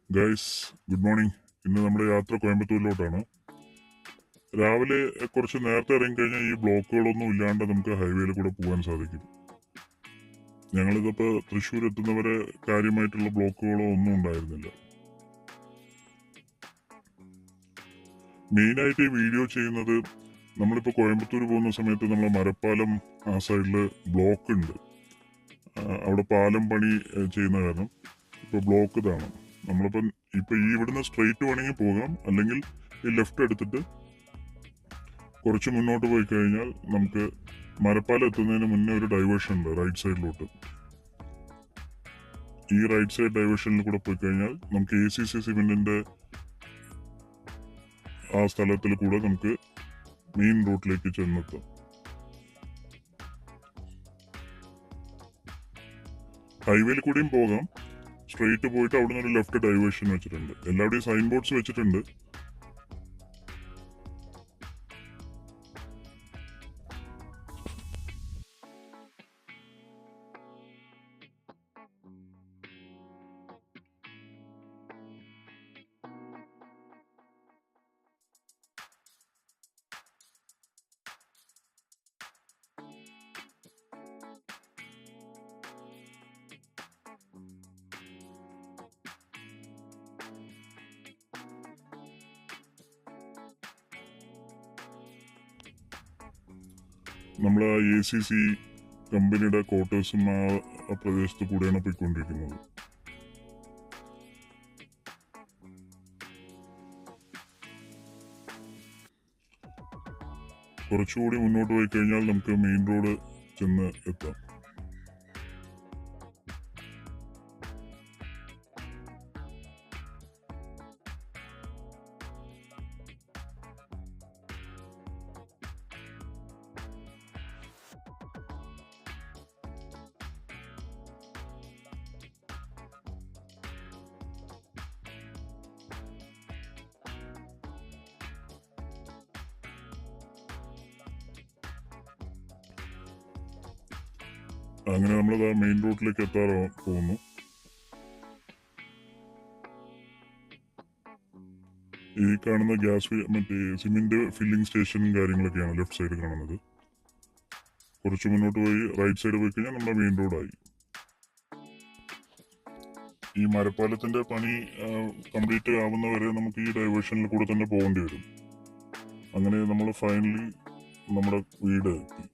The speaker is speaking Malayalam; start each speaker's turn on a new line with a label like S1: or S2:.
S1: Guys, good morning. ഇന്ന് നമ്മുടെ യാത്ര കോയമ്പത്തൂരിലോട്ടാണ്. രാവിലെ കുറച്ച് നേരത്തെ ഇറങ്ങിക്കഴിഞ്ഞാൽ ഈ ബ്ലോക്കുകളൊന്നും ഇല്ലാണ്ട് നമുക്ക് ഹൈവേയിൽ കൂടെ പോകാൻ സാധിക്കും. ഞങ്ങളിതിപ്പോൾ തൃശ്ശൂർ എത്തുന്നവരെ കാര്യമായിട്ടുള്ള ബ്ലോക്കുകളോ ഒന്നും ഉണ്ടായിരുന്നില്ല. മെയിനായിട്ട് ഈ വീഡിയോ ചെയ്യുന്നത്, നമ്മളിപ്പോൾ കോയമ്പത്തൂർ പോകുന്ന സമയത്ത് നമ്മളെ മരപ്പാലം ആ സൈഡിൽ ബ്ലോക്ക് ഉണ്ട്. അവിടെ പാലം പണി ചെയ്യുന്ന കാരണം ഇപ്പോൾ ബ്ലോക്ക് ഇതാണ്. നമ്മളിപ്പം ഇപ്പൊ ഈ ഇവിടുന്ന് സ്ട്രെയിറ്റ് വേണമെങ്കിൽ പോകാം, അല്ലെങ്കിൽ ഈ ലെഫ്റ്റ് എടുത്തിട്ട് കുറച്ച് മുന്നോട്ട് പോയി കഴിഞ്ഞാൽ നമുക്ക് മരപ്പാലം എത്തുന്നതിന് മുന്നേ ഒരു ഡൈവേർഷൻ ഉണ്ട് റൈറ്റ് സൈഡിലോട്ട്. ഈ റൈറ്റ് സൈഡ് ഡൈവേർഷനിൽ കൂടെ പോയി കഴിഞ്ഞാൽ നമുക്ക് ACC സിമെന്റിന്റെ ആ സ്ഥലത്തിൽ കൂടെ നമുക്ക് മെയിൻ റൂട്ടിലേക്ക് ചെന്നെത്താം. ഹൈവേയിൽ കൂടിയും പോകാം. സ്ട്രെയിറ്റ് പോയിട്ട് അവിടെ നിന്ന് ഒരു ലെഫ്റ്റ് ഡൈവേർഷൻ വെച്ചിട്ടുണ്ട്. എല്ലാവരുടെയും സൈൻ ബോർഡ്സ് വെച്ചിട്ടുണ്ട്. നമ്മളെ ACC കമ്പനിയുടെ ക്വാർട്ടേഴ്സും ആ പ്രദേശത്ത് കൂടെയാണ് പോയിക്കൊണ്ടിരിക്കുന്നത്. കുറച്ചുകൂടി മുന്നോട്ട് പോയി കഴിഞ്ഞാൽ നമുക്ക് മെയിൻ റോഡ് ചെന്ന് എത്താം. അങ്ങനെ നമ്മളത് മെയിൻ റോഡിലേക്ക് പോകുന്നു. ഈ കാണുന്ന മറ്റേ സിമെന്റ് ഫില്ലിംഗ് സ്റ്റേഷനും കാര്യങ്ങളൊക്കെയാണ് ലെഫ്റ്റ് സൈഡ് കാണുന്നത്. കുറച്ച് മുന്നോട്ട് പോയി റൈറ്റ് സൈഡ് പോയി കഴിഞ്ഞാൽ നമ്മുടെ മെയിൻ റോഡായി. ഈ മരപ്പാലത്തിന്റെ പണി കംപ്ലീറ്റ് ആവുന്നവരെ നമുക്ക് ഈ ഡൈവേർഷനിൽ കൂടെ തന്നെ പോകേണ്ടി വരും. അങ്ങനെ നമ്മൾ ഫൈനലി നമ്മുടെ വീട് എത്തി.